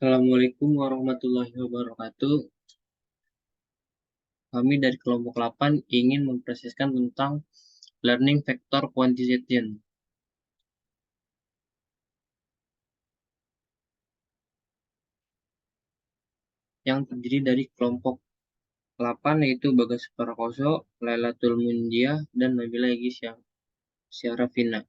Assalamualaikum warahmatullahi wabarakatuh. Kami dari kelompok 8 ingin mempresentasikan tentang learning vector quantization yang terdiri dari kelompok 8 yaitu Bagas Prakoso, Lailatul Munjiah, dan Nabila Egy Syarafina.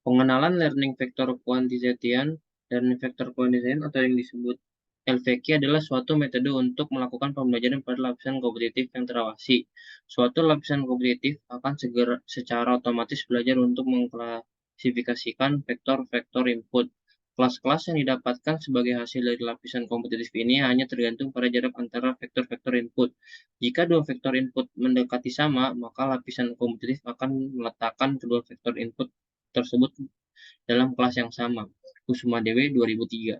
Pengenalan learning vector quantization. Learning vector quantization atau yang disebut LVQ adalah suatu metode untuk melakukan pembelajaran pada lapisan kompetitif yang terawasi. Suatu lapisan kompetitif akan secara otomatis belajar untuk mengklasifikasikan vektor-vektor input. Kelas-kelas yang didapatkan sebagai hasil dari lapisan kompetitif ini hanya tergantung pada jarak antara vektor-vektor input. Jika dua vektor input mendekati sama, maka lapisan kompetitif akan meletakkan kedua vektor input tersebut dalam kelas yang sama. Kusuma Dewi 2003.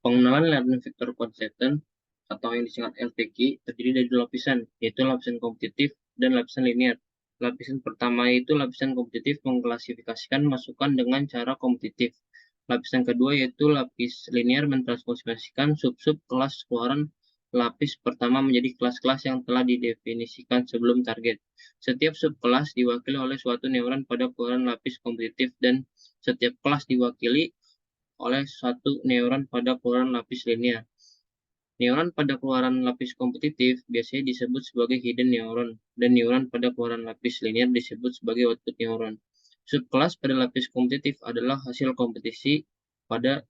Pengenalan learning vector consistent atau yang disingkat LVQ terdiri dari dua lapisan, yaitu lapisan kompetitif dan lapisan linear. Lapisan pertama yaitu lapisan kompetitif mengklasifikasikan masukan dengan cara kompetitif. Lapisan kedua yaitu lapis linear mentransformasikan sub-sub kelas keluaran lapis pertama menjadi kelas-kelas yang telah didefinisikan sebelum target. Setiap subkelas diwakili oleh suatu neuron pada keluaran lapis kompetitif dan setiap kelas diwakili oleh satu neuron pada keluaran lapis linear. Neuron pada keluaran lapis kompetitif biasanya disebut sebagai hidden neuron, dan neuron pada keluaran lapis linear disebut sebagai output neuron. Subkelas pada lapis kompetitif adalah hasil kompetisi pada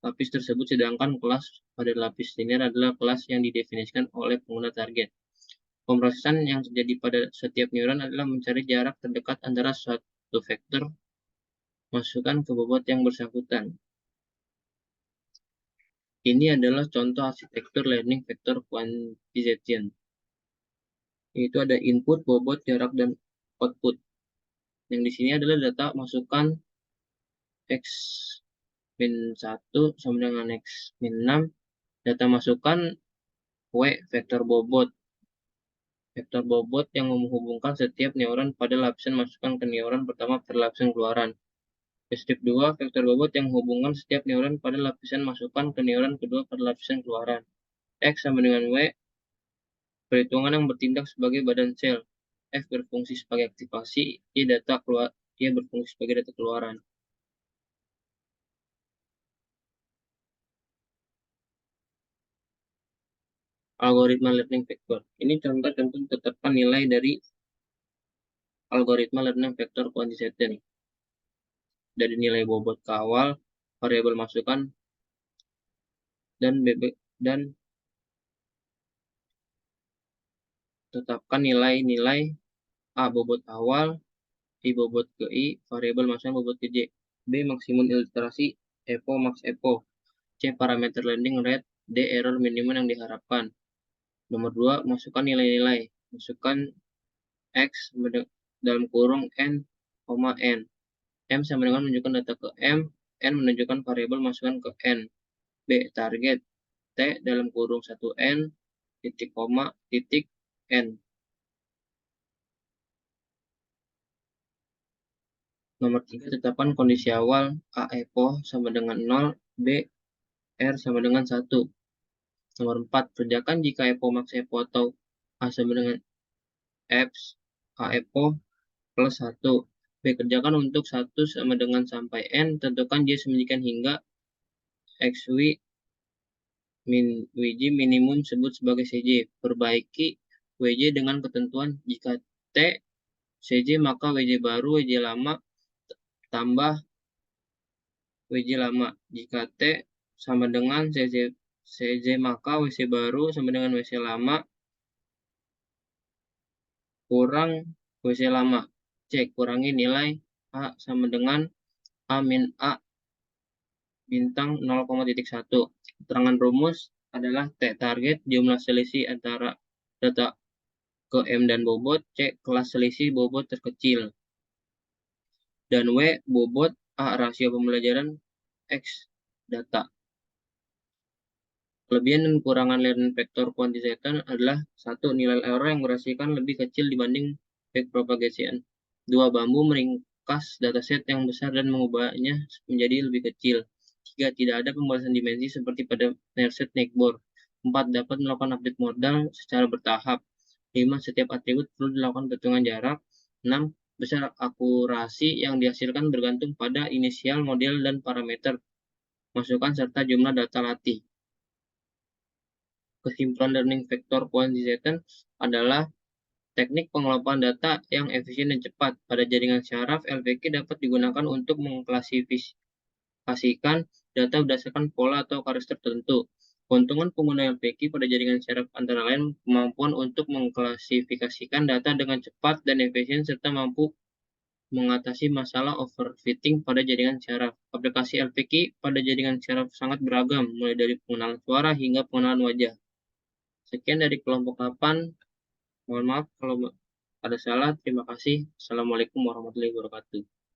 lapis tersebut, sedangkan kelas pada lapis linear adalah kelas yang didefinisikan oleh pengguna target. Pemrosesan yang terjadi pada setiap neuron adalah mencari jarak terdekat antara suatu vektor masukan ke bobot yang bersangkutan. Ini adalah contoh arsitektur learning vector quantization, yaitu ada input, bobot, jarak, dan output. Yang di sini adalah data masukan X min 1 sama dengan X min 6, data masukan W vektor bobot. Vektor bobot yang menghubungkan setiap neuron pada lapisan masukan ke neuron pertama pada lapisan keluaran. Step 2, vektor bobot yang menghubungkan setiap neuron pada lapisan masukan ke neuron kedua pada lapisan keluaran. X sama dengan W, perhitungan yang bertindak sebagai badan sel. F berfungsi sebagai aktivasi, Y berfungsi sebagai data keluaran. Algoritma learning vector. Ini contoh-contoh tetapkan nilai dari algoritma learning vector quantization. Dari nilai bobot ke awal, variabel masukan, dan tetapkan nilai-nilai A bobot awal, I bobot ke I, variabel masukan bobot ke J. B maksimum ilustrasi, EPO max EPO. C parameter landing rate, D error minimum yang diharapkan. Nomor 2, masukkan nilai-nilai. Masukkan X dalam kurung N, N. M sama dengan menunjukkan data ke M, N menunjukkan variabel masukan ke N. B, target. T dalam kurung 1N, titik koma, titik N. Nomor 3, tetapkan kondisi awal A EPO sama dengan 0, B R sama dengan 1. Nomor 4, kerjakan jika EPO max EPO atau A sama dengan X, A EPO plus 1. B, kerjakan untuk 1 sama dengan sampai N, tentukan J semikian hingga XW WJ minimum sebut sebagai CJ. Perbaiki WJ dengan ketentuan jika T CJ maka WJ baru, WJ lama tambah WJ lama. Jika T sama dengan CJ maka WC baru sama dengan WC lama kurang WC lama. Cek kurangi nilai A sama dengan A min A bintang 0,1. Keterangan rumus adalah T target jumlah selisih antara data ke M dan bobot, C kelas selisih bobot terkecil, dan W bobot, A rasio pembelajaran, X data. Kelebihan dan kekurangan learning vector quantization adalah 1. Nilai error yang merasakan lebih kecil dibanding backpropagation. 2. Bambu meringkas dataset yang besar dan mengubahnya menjadi lebih kecil. 3. Tidak ada pembatasan dimensi seperti pada Nerset Neckbore. 4. Dapat melakukan update modal secara bertahap. 5. Setiap atribut perlu dilakukan perhitungan jarak. 6. Besar akurasi yang dihasilkan bergantung pada inisial, model, dan parameter masukan serta jumlah data latih. Kesimpulan learning vector quantization adalah teknik pengelolaan data yang efisien dan cepat. Pada jaringan syaraf, LPQ dapat digunakan untuk mengklasifikasikan data berdasarkan pola atau garis tertentu. Keuntungan pengguna LPQ pada jaringan syaraf antara lain kemampuan untuk mengklasifikasikan data dengan cepat dan efisien serta mampu mengatasi masalah overfitting pada jaringan syaraf. Aplikasi LPQ pada jaringan syaraf sangat beragam, mulai dari pengenalan suara hingga pengenalan wajah. Sekian dari kelompok 8. Mohon maaf kalau ada salah. Terima kasih. Assalamualaikum warahmatullahi wabarakatuh.